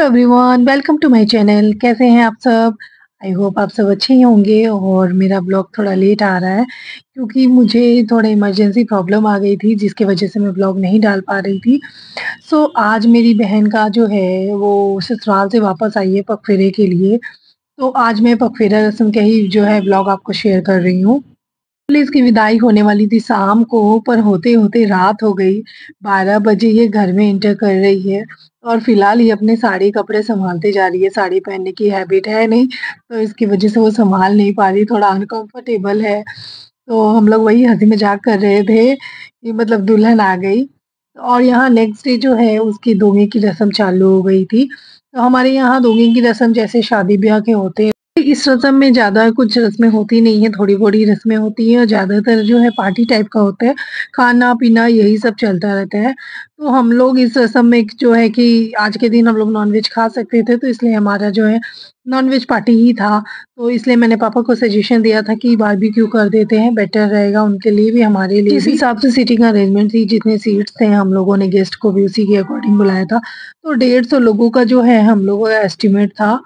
Everyone, welcome to my channel. कैसे हैं आप सब? आई होप आप सब अच्छे ही होंगे। और मेरा ब्लॉग थोड़ा लेट आ रहा है क्योंकि मुझे थोड़ा इमरजेंसी प्रॉब्लम आ गई थी जिसकी वजह से मैं ब्लॉग नहीं डाल पा रही थी। सो आज मेरी बहन का जो है वो ससुराल से वापस आई है पगफेरे के लिए। तो आज मैं पगफेरा रस्म का ही जो है ब्लॉग आपको शेयर कर रही हूँ। पुलिस की विदाई होने वाली थी शाम को, पर होते-होते रात हो गई। 12 बजे ये घर में एंटर कर रही है और फिलहाल ये अपने साड़ी कपड़े सँभालते जा रही है। साड़ी पहनने की हैबिट है नहीं, तो इसकी वज़ह से वो सँभाल नहीं पा रही, थोड़ा अनकम्फ़र्टेबल है। तो हम लोग वही हँसी-मज़ाक कर रहे थे कि मतलब दुल्हन आ गई। और यहाँ नेक्स्ट डे जो है उसकी दोगे की रस्म चालू हो गई थी। तो हमारे यहाँ दोगे की रस्म जैसे शादी-ब्याह के होते हैं, इस रस्म में ज़्यादा कुछ रस्में होती नहीं हैं, थोड़ी-थोड़ी रस्में होती हैं और ज़्यादातर जो है पार्टी टाइप का होता है, खाना-पीना यही सब चलता रहता है। तो हम लोग इस रस्म में जो है कि आज के दिन हम लोग नॉन-वेज खा सकते थे, तो इसलिए हमारा जो है नॉन-वेज पार्टी ही था। तो इसलिए मैंने पापा को सजेशन दिया था कि बारबेक्यू कर देते हैं, बेटर रहेगा उनके लिए भी, हमारे लिए भी। जिस हिसाब से सीटिंग अरेंजमेंट थी, जितने सीट्स थे, हम लोगों ने गेस्ट को भी उसी के अकॉर्डिंग बुलाया था। तो 150 लोगों का जो है हम लोगों का एस्टीमेट था।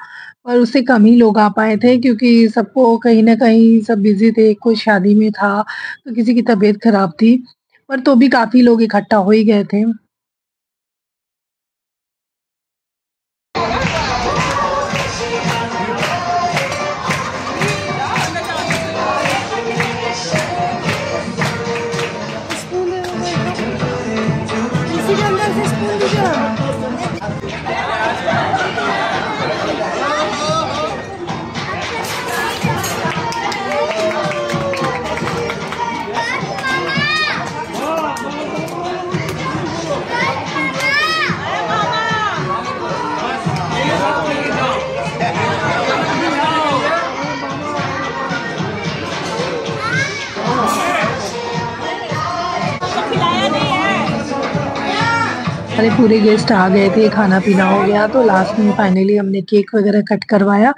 और उससे कम ही लोग आ पाए थे क्योंकि सबको कहीं न कहीं सब बिज़ी थे, कोई शादी में था, तो किसी की तबीयत खराब थी, पर तो भी काफ़ी लोग इकट्ठा हो ही गए थे। स्पून दे दो मेरे को। इसी के अंदर से स्पून दीजिए। सारे पूरे गेस्ट आ गए थे, खाना-पीना हो गया, तो लास्ट में फाइनली हमने केक वगैरह कट करवाया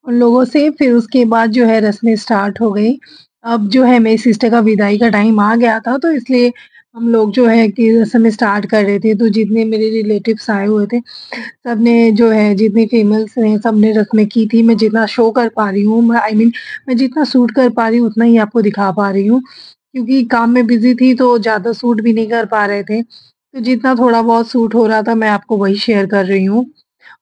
उन लोगों से। फिर उसके बाद जो है रस्में स्टार्ट हो गई। अब जो है मेरी सिस्टर का विदाई का टाइम आ गया था, तो इसलिए हम लोग जो है कि रस्में स्टार्ट कर रहे थे। तो जितने मेरे रिलेटिव्स आए हुए थे, सबने जो है जितने फीमेल्स हैं, सबने रस्में की थी। मैं जितना शो कर पा रही हूँ, मैं आई मीन मैं जितना शूट कर पा रही हूँ, उतना ही आपको दिखा पा रही हूँ। क्योंकि काम में बिज़ी थी, तो ज़्यादा शूट भी नहीं कर पा रहे थे। तो जितना थोड़ा बहुत सूट हो रहा था मैं आपको वही शेयर कर रही हूँ।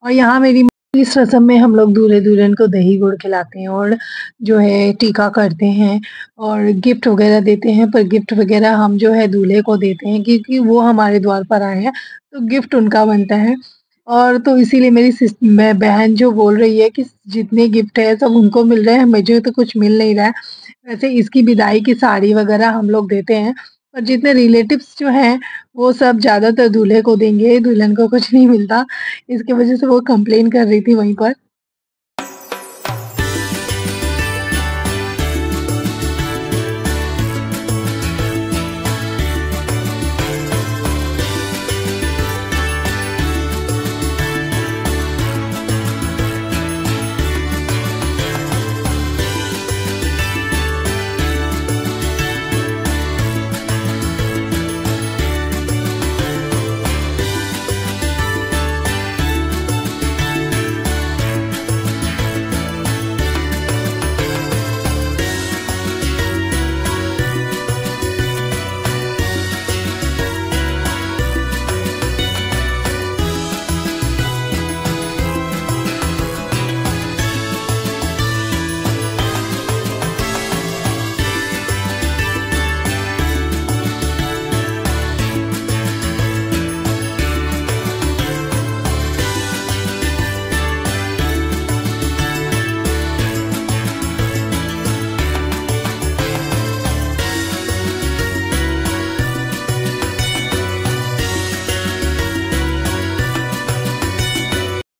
और यहाँ मेरी इस रस्म में हम लोग दूल्हे-दुल्हन को दही-गुड़ खिलाते हैं और जो है टीका करते हैं और गिफ्ट वगैरह देते हैं, पर गिफ्ट वगैरह हम जो है दूल्हे को देते हैं क्योंकि वो हमारे द्वार पर आए हैं, तो गिफ्ट उनका बनता है। और तो इसीलिए मेरी बहन जो बोल रही है कि जितने गिफ्ट है सब उनको मिल रहे हैं, मुझे तो कुछ मिल नहीं रहा है। वैसे इसकी विदाई की साड़ी वगैरह हम लोग देते हैं, पर जितने रिलेटिव्स जो हैं वो सब ज़्यादातर दूल्हे को देंगे, दुल्हन को कुछ नहीं मिलता। इसकी वज़ह से वो कंप्लेन कर रही थी वहीं पर।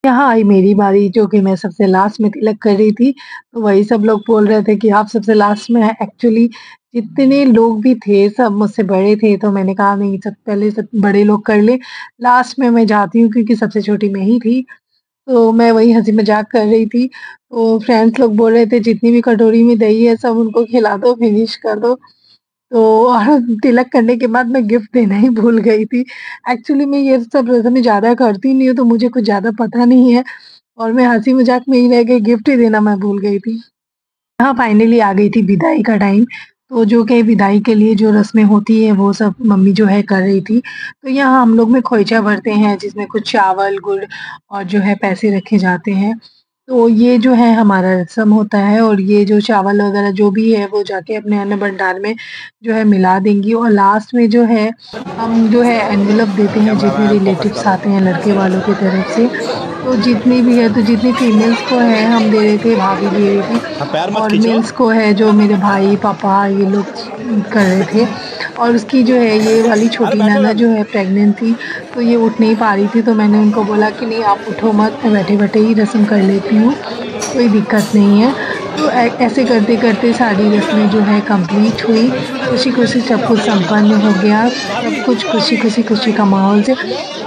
यहाँ आई मेरी बारी, जो कि मैं सबसे लास्ट में तिलक कर रही थी, तो वही सब लोग बोल रहे थे कि आप सबसे लास्ट में हैं। एक्चुअली जितने लोग भी थे सब मुझसे बड़े थे, तो मैंने कहा नहीं, सब पहले सब बड़े लोग कर लें, लास्ट में मैं जाती हूँ क्योंकि सबसे छोटी मैं ही थी। तो मैं वही हँसी-मज़ाक कर रही थी, तो फ्रेंड्स लोग बोल रहे थे जितनी भी कटोरी में दही है सब उनको खिला दो, फिनिश कर दो। तो और तिलक करने के बाद मैं गिफ्ट देना ही भूल गई थी। एक्चुअली मैं ये सब रस्में ज़्यादा करती नहीं हूँ, तो मुझे कुछ ज़्यादा पता नहीं है और मैं हँसी-मज़ाक में ही रह गई, गिफ्ट ही देना मैं भूल गई थी। हाँ, फाइनली आ गई थी विदाई का टाइम, तो जो कि विदाई के लिए जो रस्में होती हैं, वो सब मम्मी जो है कर रही थी। तो यहाँ हम लोग में खोइचा भरते हैं, जिसमें कुछ चावल, गुड़ और जो है पैसे रखे जाते हैं। तो ये जो है हमारा रस्म होता है और ये जो चावल वगैरह जो भी है, वो जाके अपने अन्न भंडार में जो है मिला देंगी और लास्ट में जो है, हम जो है एनवेलप देते हैं जितने रिलेटिव्स आते हैं लड़के वालों की तरफ से। तो जितनी भी है, तो जितनी फीमेल्स को है हम दे रहे थे, भाभी दे रही थी हाँ, पैर मत और खींचो। मेल्स को है जो मेरे भाई, पापा ये लोग कर रहे थे। और उसकी जो है ये वाली अरे छोटी बैठो ननद जल्दी। जो है प्रेग्नेंट थी, तो ये उठ नहीं पा रही थी, तो मैंने उनको बोला कि नहीं आप उठो मत, मैं बैठे-बैठे ही रस्म कर लेती हूँ, कोई दिक्कत नहीं है। तो ऐसे करते-करते सारी रस्में जो है कंप्लीट हुई, खुशी-खुशी सब कुछ संपन्न हो गया, सब कुछ खुशी-खुशी, खुशी का माहौल से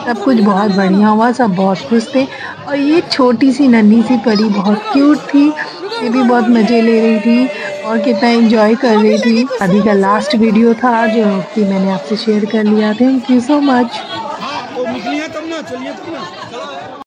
सब कुछ बहुत बढ़िया हुआ, सब बहुत खुश थे और ये छोटी-सी नन्ही-सी परी बहुत क्यूट थी, ये भी बहुत मज़े ले रही थी और कितना एन्जॉय कर रही थी। शादी का लास्ट वीडियो था जो कि मैंने आपसे शेयर कर लिया। Thank you so much. हाँ, तो निकली है तब ना, चलिए तब ना।